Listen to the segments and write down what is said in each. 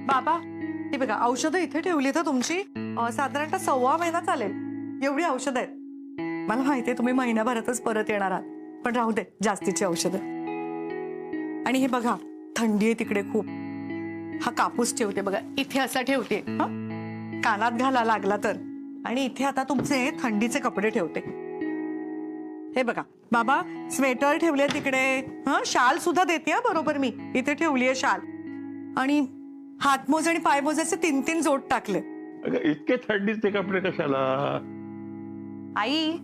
बाबा हे बघा औषधं इथे ठेवली तर तुमची साधारणतः 1.25 महिना चालेल एवढी औषधं आहेत। मला माहितीये तुम्ही महिन्याभरातच परत येणार आहात, पण राहू दे जास्तीची औषधं। आणि हे बघा थंडी आहे तिकडे खूप, हा कापूस ठेवते बघा इथे असा ठेवते, कानात घाला लागला तर। आणि इथे आता तुमचे थंडीचे कपडे ठेवते। हे बघा बाबा स्वेटर ठेवले तिकडे, शाल सुद्धा देते बरोबर, मी इथे ठेवलीये शाल। आणि हातमोजे आणि पायमोजेचे 3-3 जोड टाकले। इतके थंडीचे कपडे कशाला? आई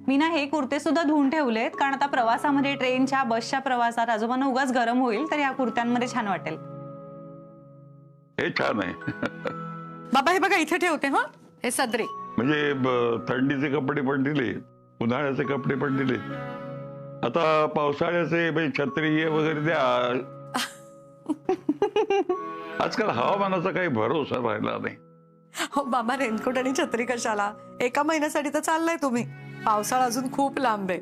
मी ना हे कुर्ते सुद्धा धुवून ठेवलेत, कारण आता प्रवासामध्ये ट्रेनच्या बसच्या प्रवासात आजोबांना उगाच गरम होईल तर या कुर्त्यांमध्ये छान वाटेल। हे छान आहे। बाबा हे बघा इथे ठेवते, हे सदरे। म्हणजे थंडीचे कपडे पण दिले, उन्हाळ्याचे कपडे पण दिले, आता पावसाळ्याचे म्हणजे छत्री वगैरे द्या। आजकाल हवामानाचा काही भरोसा राहिला नाही। हो बाबा रेनकोट आणि छत्री कशाला, एका महिन्यासाठी तर चाललाय तुम्ही, पावसाळा अजून खूप लांब आहे।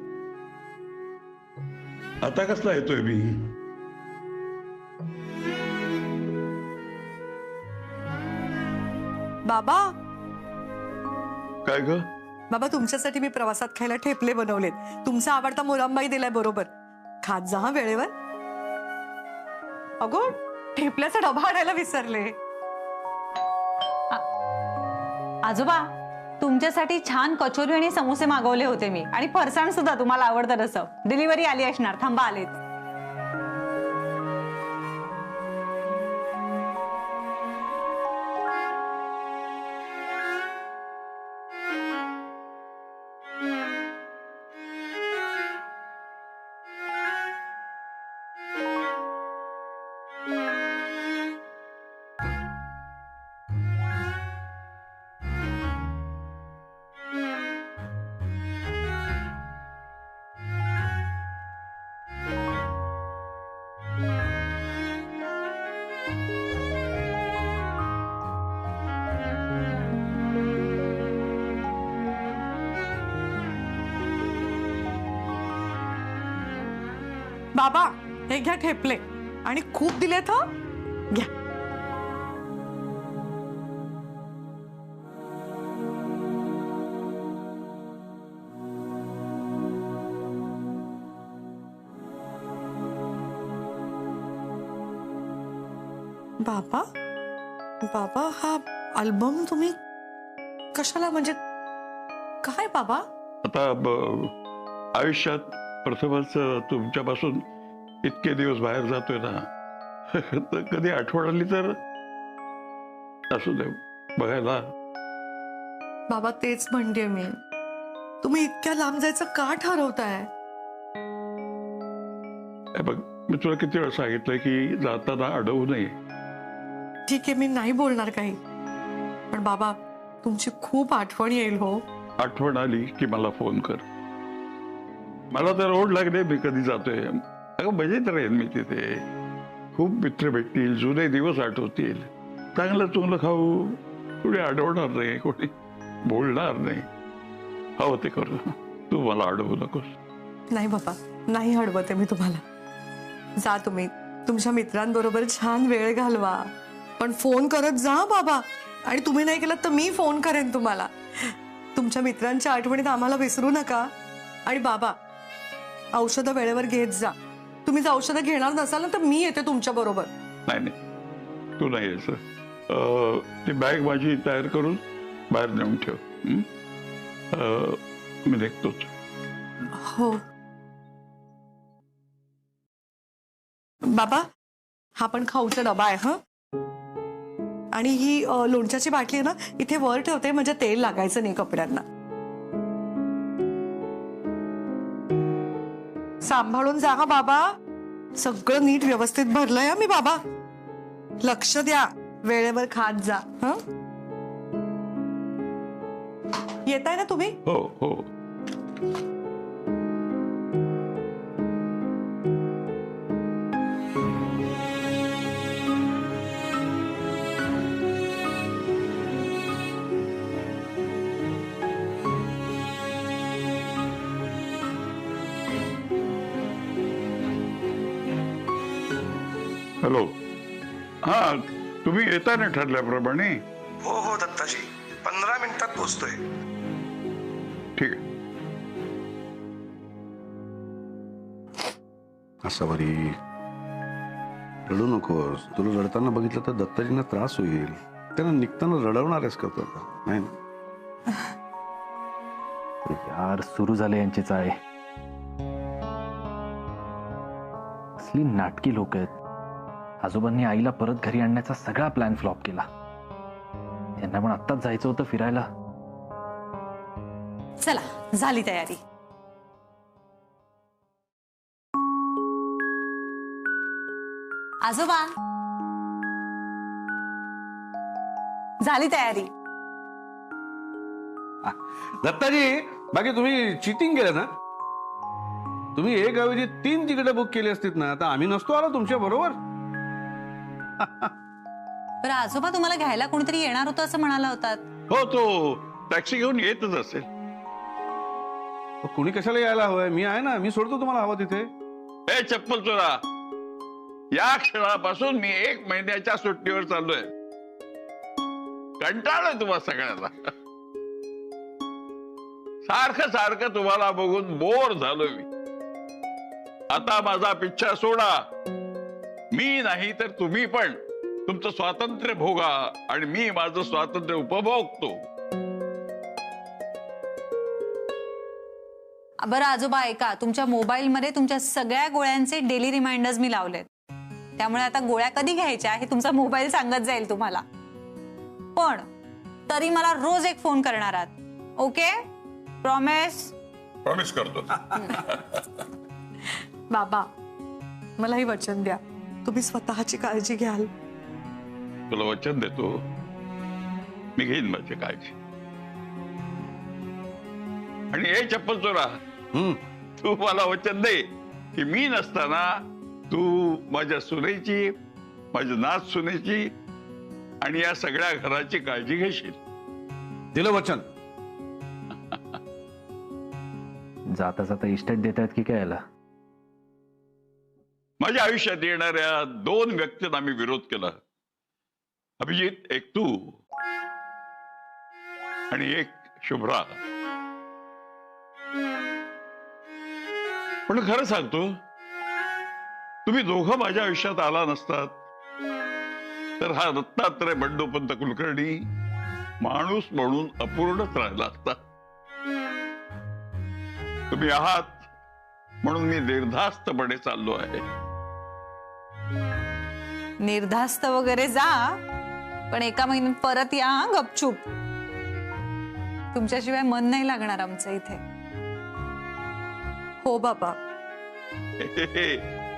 आता कसला येतोय मी? बाबा काय ग? बाबा तुमच्यासाठी मी प्रवासात खायला ठेपले बनवलेत, तुमचा आवडता मुरंबाई दिलाय बरोबर, खात जा वेळेवर। अगो ठेपल्याचा डबा आणायला विसरले। आजोबा तुमच्यासाठी छान कचोरी आणि समोसे मागवले होते मी, आणि फरसाण सुद्धा तुम्हाला आवडतं तसं। डिलिव्हरी आली असणार, थांबा आलेच। बाबा हे घ्या ठेपले, आणि खूप दिलेत घ्या। बाबा बाबा हा अल्बम तुम्ही कशाला, म्हणजे काय बाबा? आता आयुष्यात प्रथमच तुमच्यापासून इतके दिवस बाहेर जातोय ना, तर कधी आठवण आली तर असू दे बघायला। बाबा तेच म्हणते मी, तुम्ही इतक्या लांब जायचं का ठरवताय? बघ मी तुला किती वेळा सांगितलंय की जाताना अडवू नये। ठीक आहे मी नाही बोलणार काही, पण बाबा तुमची खूप आठवण येईल हो। आठवण आली की मला फोन कर, मला तर ओढ लागले मी कधी जातोय। अगं मजेत राहील मी तिथे, खूप मित्र भेटतील, जुने दिवस आठवतील, चांगलं चुंगलं खाऊ, कोणी अडवणार नाही, कोणी बोलणार नाही, हवं ते करू, तू मला अडवू नकोस। नाही बाबा नाही अडवते मी तुम्हाला, जा तुम्ही तुमच्या मित्रांबरोबर छान वेळ घालवा, पण फोन करत जा बाबा। आणि तुम्ही नाही केलं तर मी फोन करेन तुम्हाला। तुमच्या मित्रांच्या आठवणीत आम्हाला विसरू नका। आणि बाबा औषधं वेळेवर घेत जा, तुम्ही जर औषधं घेणार नसाल ना तर मी येते तुमच्या बरोबर। नाही नाही तू नाही यायचं, ती बॅग माझी तयार करून बाहेर नेऊन ठेव, मी निघतोच। हो बाबा हा पण खाऊचा डबा आहे, आणि ही लोणच्याची बाटली आहे ना इथे वर ठेवते, म्हणजे तेल लागायचं नाही कपड्यांना। सांभाळून जा हा बाबा, सगळं नीट व्यवस्थित भरलंय मी बाबा, लक्ष द्या, वेळेवर खात जा। येताय ना तुम्ही? हो हो। हॅलो, हा तुम्ही येताना ठरल्याप्रमाणे? हो हो दत्ताजी, 15 मिनिटात पोहोचतोय. ठीक आहे. असं बरी रडू नकोस. तुला रडताना बघितलं तर दत्ताजींना त्रास होईल. त्यांना निघताना रडवणारच का तू आता? नाही ना? यार सुरू झाले यांची चाळे. असली नाटकी लोक आहेत. आजोबांनी आईला परत घरी आणण्याचा सगळा प्लॅन फ्लॉप केला. त्यांना पण आत्ताच जायचं होतं फिरायला. चला झाली तयारी. आजोबा झाली तयारी. दत्ताजी, बाकी तुम्ही चिटिंग केलं ना? तुम्ही एक ऐवजी 3 तिकीटं बुक केली असतीत ना, तर आम्ही नसतो आलो तुमच्या बरोबर. बरं आजोबा, तुम्हाला घ्यायला कोणीतरी येणार होतं असं म्हणाला होतात. हो, तो टॅक्सी घेऊन येतच असेल. कुणी कशाला यायला हवंय? मी आहे ना, मी सोडतो तुम्हाला हवं तिथे. ए चप्पल चोरा, या क्षणापासून मी 1 महिन्याच्या सुट्टीवर चाललोय. कंटाळलोय तुम्हा सगळ्यांना. सारखं सारखं तुम्हाला बघून बोर झालोय मी. आता माझा पिच्छा सोडा. मी नाही तर तुम्ही पण तुमचं स्वातंत्र्य भोगा आणि मी माझं स्वातंत्र्य उपभोगतो. बरं आजोबा ऐका, तुमच्या मोबाईल मध्ये तुमच्या सगळ्या गोळ्यांचे डेली रिमाइंडर्स मी लावलेत. त्यामुळे आता गोळ्या कधी घ्यायच्या हे तुमचा मोबाईल सांगत जाईल तुम्हाला. पण तरी मला रोज एक फोन करणार आहात. ओके? प्रॉमिस? प्रॉमिस करतो. बाबा, मलाही वचन द्या, तुम्ही स्वतःची काळजी घ्याल. तुला वचन देतो, मी घेईन माझी काळजी. आणि हे चप्पल चोरा, तू मला वचन दे की मी नसताना तू माझ्या सुनेची, माझ्या नात सुनेची आणि या सगळ्या घराची काळजी घेशील. दिलं वचन. जाता जाता इस्टेट देत आहेत की काय याला? माझ्या आयुष्यात येणाऱ्या 2 व्यक्तींना मी विरोध केला. अभिजित, एक तू आणि एक शुभ्रा. पण खरं सांगतो, तुम्ही दोघं माझ्या आयुष्यात आला नसतात तर हा दत्तात्रय बंडोपंत कुलकर्णी माणूस म्हणून अपूर्णच राहिला असता. तुम्ही आहात म्हणून मी निर्धास्तपणे चाललो आहे. निर्धास्त वगैरे जा, पण 1 महिन्यात परत या हं, गपचूप. तुमच्याशिवाय मन नाही लागणार आमचं इथे. हो बाबा.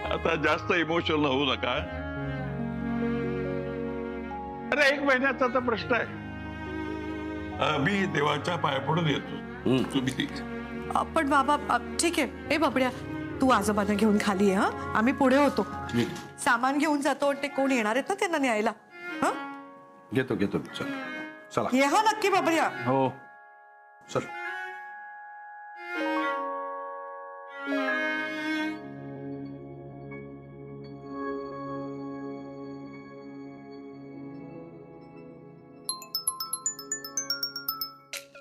आता जास्त इमोशनल होऊ नका. अरे 1 महिन्याचा तर प्रश्न आहे. मी देवाच्या पाया पडून येतो. तुम्ही पण बाबा ठीक आहे. ए बाबड्या, तू आजोबांना घेऊन खाली ये. हा, आम्ही पुढे होतो. सामान घेऊन जातो. ते कोण येणार आहेत ना त्यांना न्यायला. हा, घेतो घेतो. चल चला. ये हा नक्की बाबड्या. हो. चल.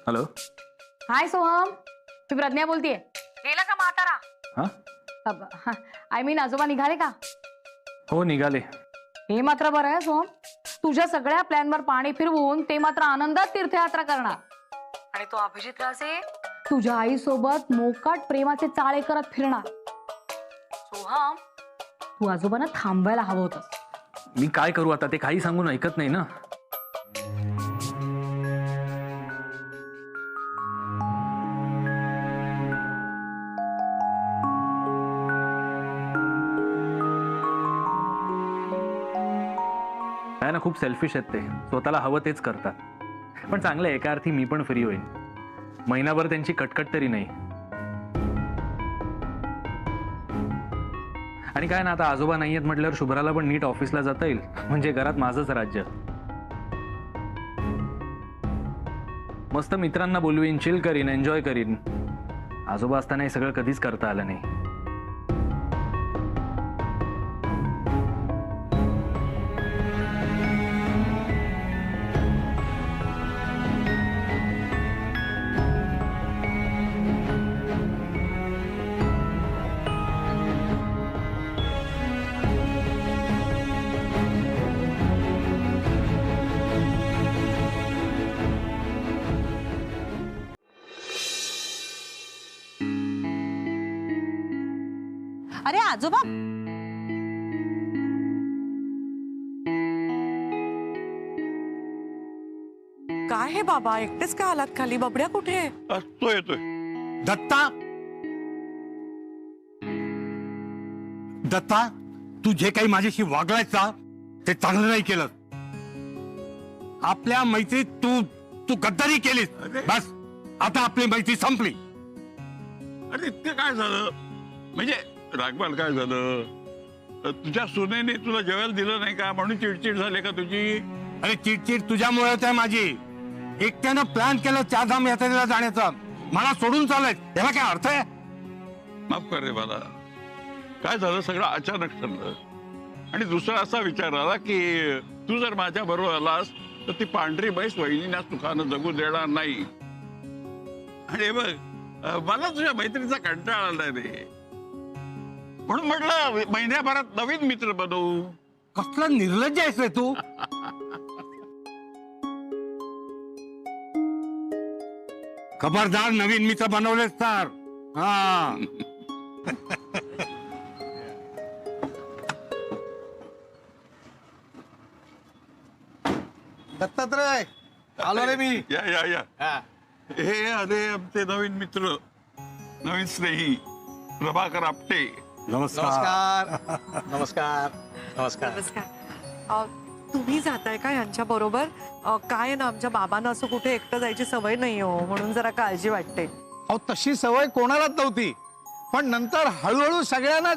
हॅलो. हाय सोहम, मी प्रज्ञा बोलतीये. गेला का म्हातारा? हा, आय मीन आजोबा निघाले का? हो निघाले. हे मात्र बरं आहे सोहम, तुझ्या सगळ्या प्लॅनवर पाणी फिरवून ते मात्र आनंदात तीर्थयात्रा करणार. आणि तो अभिजित राजे तुझ्या आईसोबत मोकाट प्रेमाचे चाळे करत फिरणार. सोहम, तू आजोबांना थांबवायला हवं होतं. मी काय करू आता? ते काही सांगून ऐकत नाही ना. काय ना, खूप सेल्फिश आहेत ते. स्वतःला हवं तेच करतात. पण चांगलं, एका अर्थी मी पण फ्री होईन. महिनाभर त्यांची कटकट तरी नाही. आणि काय ना, आता आजोबा नाहीयेत म्हटल्यावर शुभ्राला पण नीट ऑफिसला जाता येईल. म्हणजे घरात माझंच राज्य. मस्त मित्रांना बोलवीन, चिल करीन, एन्जॉय करीन. आजोबा असताना हे सगळं कधीच करता आलं नाही. अरे आजोबा, काय हे बाबा, एकटेच का आलात खाली? बबड्या कुठे? तो येतोय. दत्ता, दत्ता, तू जे काही माझ्याशी वागलायस ना ते चांगलं नाही केलं. आपल्या मैत्रीत तू तू गद्दारी केलीस. बस आता आपली मैत्री संपली. अरे इतकं काय झालं? म्हणजे रागवाल काय झालं? तुझ्या सुनेने तुला जेवायला दिलं नाही का म्हणून चिडचिड झाली का तुझी? अरे चिडचिड तुझ्यामुळे होत आहे माझी. एकट्यानं प्लॅन केलं चारधाम यात्रेला जाण्याचा, मला सोडून चालय. याला काय अर्थ आहे? माफ कर रे मला. काय झालं, सगळं अचानक ठरलं. आणि दुसरा असा विचार आला की तू जर माझ्या बरोबर आलास तर ती पांढरी म्हैस वहिनीना सुखानं जगू देणार नाही. आणि बघ, मला तुझ्या मैत्रीचा कंटाळा आलाय रे. म्हणून म्हटलं महिन्याभरात नवीन मित्र बनवू. कसला निर्लज्ज आहेस रे तू. खबरदार नवीन मित्र बनवलेस तर. हा दत्तात्रय, आलो रे मी. या या या. हे आले आमचे नवीन मित्र, नवीन स्नेही प्रभाकर आपटे. नमस्कार. नमस्कार. नमस्कार. नमस्कार. तुम्ही जाताय का यांच्या बरोबर? काय ना, आमच्या बाबांना असं कुठे एकटं जायची सवय नाही हो, म्हणून जरा काळजी वाटते. अहो तशी सवय कोणालाच नव्हती, पण नंतर हळूहळू सगळ्यांना.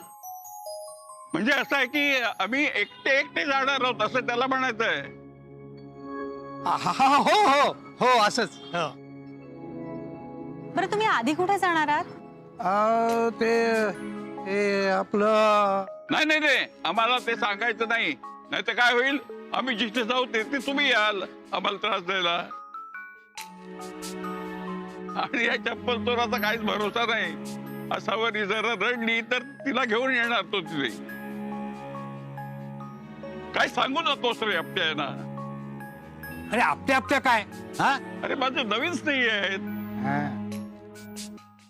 म्हणजे असं आहे की आम्ही एकटे एकटे जाणार आहोत असं त्याला म्हणायचंय. हो हो हो असंच. बरं तुम्ही आधी कुठे जाणार आहात? ते आपलं. नाही नाही नाही, आम्हाला ते सांगायचं नाही. नाही तर काय होईल, आम्ही जिथे जाऊ तिथे तुम्ही याल आम्हाला त्रास द्यायला. आणि या चप्पल चोराचा काहीच भरोसा नाही. असावरी जरा रडली तर तिला घेऊन येणार तो तिथे. काय सांगू नकोस रे आपट्या आहे ना. अरे आपल्या आपल्या काय. हा अरे माझे नवीन स्नेही आहेत.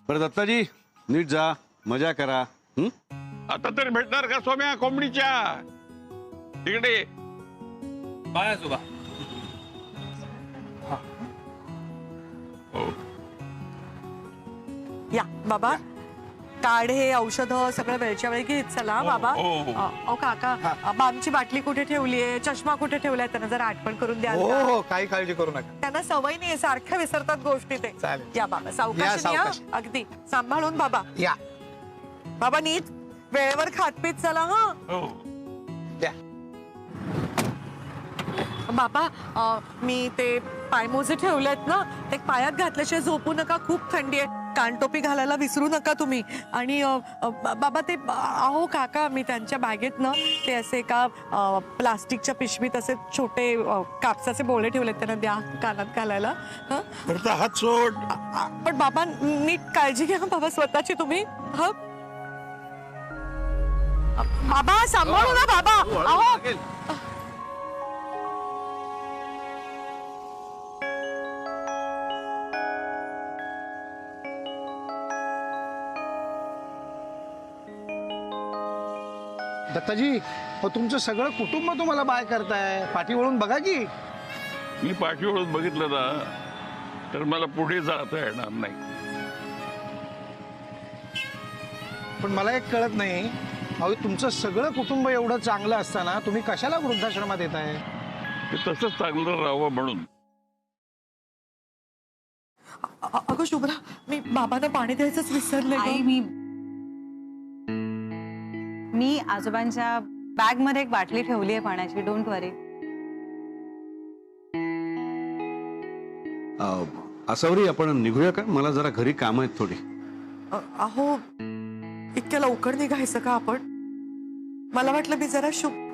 बरं दत्ताजी, नीट जा, मजा करा. आता तरी भेटणार का सोम्या कोंबडीच्या तिकडे? काय आजोबा. हो. या बाबा, काढे औषध सगळं वेळच्या वेळी घेत चला बाबा. हो, हो. अहो काका, बामची बाटली कुठे ठेवलीये, चष्मा कुठे ठेवलाय, त्यांना जरा आठवण करून द्या. हो हो, काही काळजी करू नका. त्यांना सवय नाहीये, सारख्या विसरतात गोष्टी ते. चालेल. या बाबा, या, सावकाश सावकाश. अगदी सांभाळून बाबा. या. बाबा नीट वेळेवर खातपीत चला. हा हो. द्या. बाबा, मी ते पायमोजे ठेवलेत ना, ते पायात घातल्याशिवाय झोपू नका. खूप थंडी आहे. कानटोपी घालायला विसरू नका तुम्ही. आणि बाबा ते, अहो काका, मी त्यांच्या बॅगेत ना ते असे का प्लास्टिकच्या पिशवीत असे छोटे कापसाचे बोळे ठेवलेत, त्यांना द्या कानात घालायला. हं? परत हात सोड. पण बाबा नीट काळजी घ्या बाबा स्वतःची तुम्ही. ह बाबा, सांभाळू ना बाबा. अहो दत्ताजी, तुमचं सगळं कुटुंब तुम्हाला बाय करताय. पाठी वळून बघा की. मी पाठीवळून बघितलं ना तर मला पुढे जाता येणार नाही. पण मला एक कळत नाही, अहो तुमचं सगळं कुटुंब एवढं चांगलं असताना तुम्ही कशाला वृद्धाश्रमात येत आहे? ते तसंच चांगलं राहावं म्हणून. अगं शुभ्रा, मी बाबांना पाणी द्यायचंच विसरले ग. आई, मी आजोबांच्या बॅग मध्ये एक बाटली ठेवली आहे पाण्याची. डोंट वरी. असावरी, आपण निघूया का? मला जरा घरी काम आहेत थोडी. अहो इतक्या लवकर निघायचं का आपण? मला वाटलं मी जरा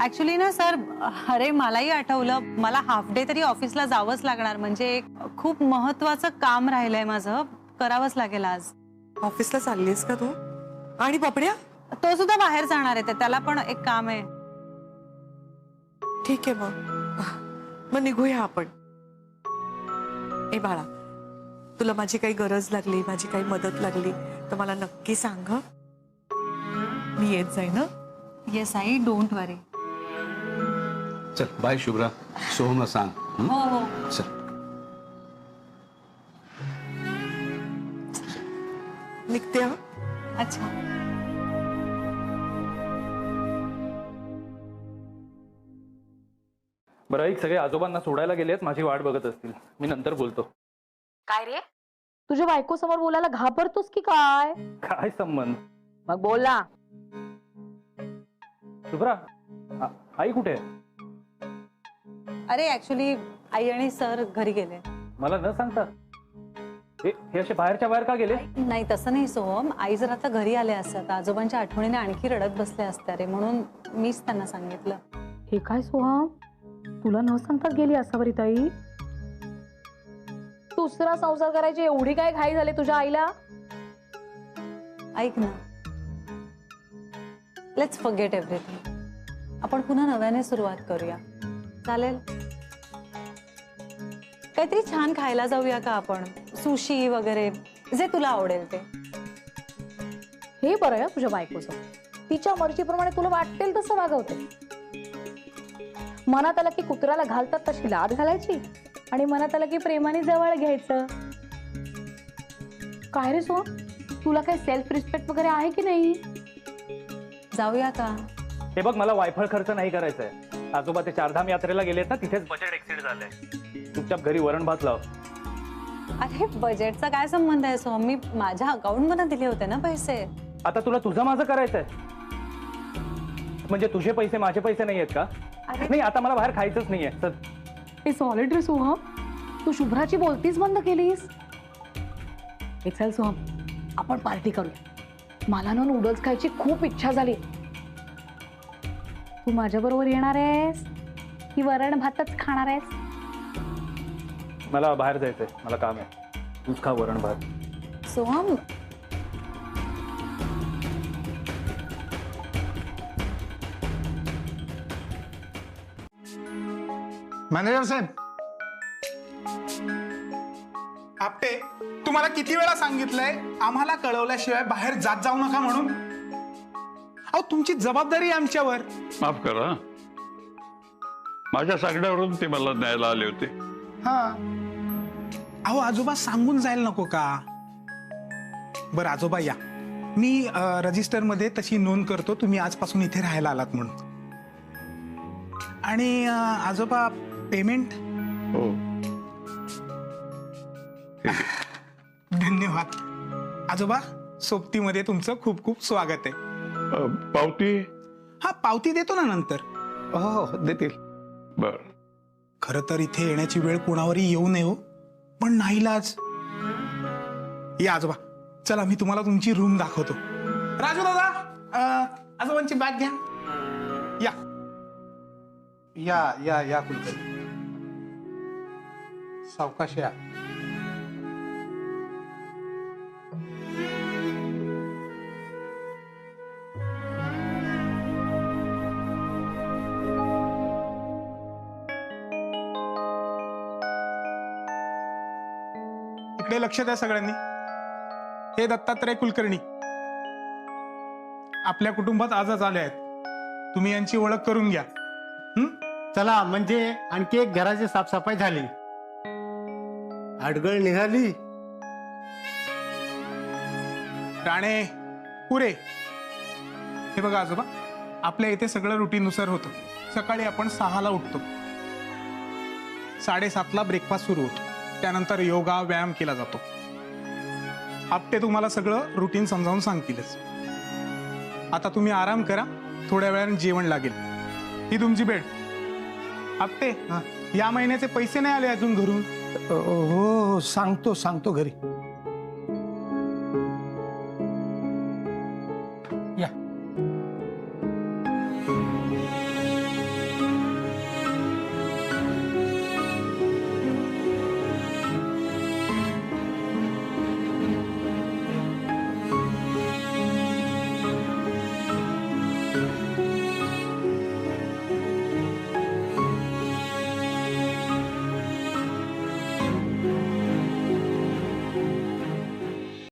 ऍक्च्युली ना सर, अरे मलाही आठवलं, मला हाफ डे तरी ऑफिसला जावंच लागणार. म्हणजे एक खूप महत्वाचं काम राहिलंय माझं, करावंच लागेल आज. ऑफिसला चाललीस का तू? आणि बबड्या? तो सुद्धा बाहेर जाणार आहे, त्याला पण एक काम आहे. ठीक आहे, मग निघूया आपण. ए बाळा, तुला माझी काही गरज लागली, माझी काही मदत लागली तर मला नक्की सांग. मी येत जाईन ना. येस आई, डोंट वरी. चल बाय शुभ्रा, सोहमला सांग. हं? हो हो. चल. निघते हा. अच्छा. बरं ऐक, सगळे आजोबांना सोडायला गेलेत, माझी वाट बघत असतील. मी नंतर बोलतो. काय रे, तुझ्या बायको समोर बोलायला घाबरतोस की काय? काय संबंध? मग बोल ना. शुभ्रा, आई कुठे आहे? अरे ऍक्च्युली आई आणि सर घरी गेले. मला न सांगता हे असे बाहेरच्या बाहेर का गेले? नाही तसं नाही सोहम, आई जर आता घरी आले असतात आजोबांच्या आठवणीने आणखी रडत बसले असते रे, म्हणून मीच त्यांना सांगितलं. हे काय सोहम, तुला न सांगताच गेली असावरी ताई? दुसरा संसार करायची एवढी काय घाई झाली तुझ्या आईला? ऐक ना, लेट्स फॉरगेट एव्हरीथिंग. आपण पुन्हा नव्याने सुरुवात करूया, चालेल? काहीतरी छान खायला जाऊया का आपण? सुशी वगैरे, जे तुला आवडेल ते. हे बरं आहे तुझ्या बायकोचं, तिच्या मर्जीप्रमाणे तुला वाटेल तसं वागवते. मनात आलं की कुत्र्याला घालतात तशी लाद घालायची आणि मनात आलं की प्रेमाने जवळ घ्यायचं. काय रे सोहम, तुला काही सेल्फ रिस्पेक्ट वगैरे आहे की नाही? जाऊया का? हे बघ, मला वायफळ खर्च नाही करायचा आहे. आजोबा ते चारधाम यात्रेला गेलेत ना, तिथेच बजेट एक्सीड झालंय. चुपचाप घरी वरण भात लाव. अरे बजेटचा काय संबंध आहे सोहम? मी माझ्या अकाउंट मध्ये दिले होते ना पैसे. आता तुला तुझं माझं करायचंय म्हणजे तुझे पैसे माझे पैसे नाही आहेत का? नाही, आता मला बाहेर खायचंच नाहीये. चल. हे सॉलिड रे सोहम, तू शुभ्राची बोलतीच बंद केलीस. हे चल सोहम, आपण पार्टी करूया. मला ना नूडल्स खायची खूप इच्छा झाली. तू माझ्या बरोबर येणार आहेस की वरण भातच खाणार आहेस? मला बाहेर जायचंय, मला काम आहे. तूच खा वरण भात. सोहम, मॅनेजर साहेब, आपटे, तुम्हाला किती वेळा सांगितलंय आम्हाला कळवल्याशिवाय बाहेर जात जाऊ नका म्हणून? अहो तुमची जबाबदारी आहे आमच्यावर. माफ करा, माझ्या सांगण्यावरून ते मला न्यायला आले होते. हा, अहो आजोबा सांगून जायला नको का? बरं आजोबा या, मी रजिस्टर मध्ये तशी नोंद करतो तुम्ही आजपासून इथे राहायला आलात म्हणून. आणि आजोबा पेमेंट? हो. धन्यवाद आजोबा. सोबतीमध्ये तुमचं खूप खूप स्वागत आहे. पावती? हा, पावती देतो ना नंतर. हो, देतील. बर. खरं तर इथे येण्याची वेळ कोणावरही येऊ नये हो, पण नाईलाज. या आजोबा, चला मी तुम्हाला तुमची रूम दाखवतो. राजू दादा, आजोबांची बॅग घ्या. या या या या कुलकर्णी, सावकाश या. इकडे लक्ष द्या सगळ्यांनी. हे दत्तात्रय कुलकर्णी आपल्या कुटुंबात आजच आले आहेत. तुम्ही यांची ओळख करून घ्या. चला, म्हणजे आणखी एक घराची साफसफाई झाली, अडगळ निघाली. राणे, पुरे. हे बघा आजोबा, आपल्या इथे सगळं रुटीननुसार होतं. सकाळी आपण 6ला उठतो, 7:30ला ब्रेकफास्ट सुरू होतो, त्यानंतर योगा व्यायाम केला जातो. आपटे तुम्हाला सगळं रुटीन समजावून सांगतीलच. आता तुम्ही आराम करा, थोड्या वेळाने जेवण लागेल. ही तुमची बेड. आपटे, या महिन्याचे पैसे नाही आले अजून घरून? हो, सांगतो घरी. या.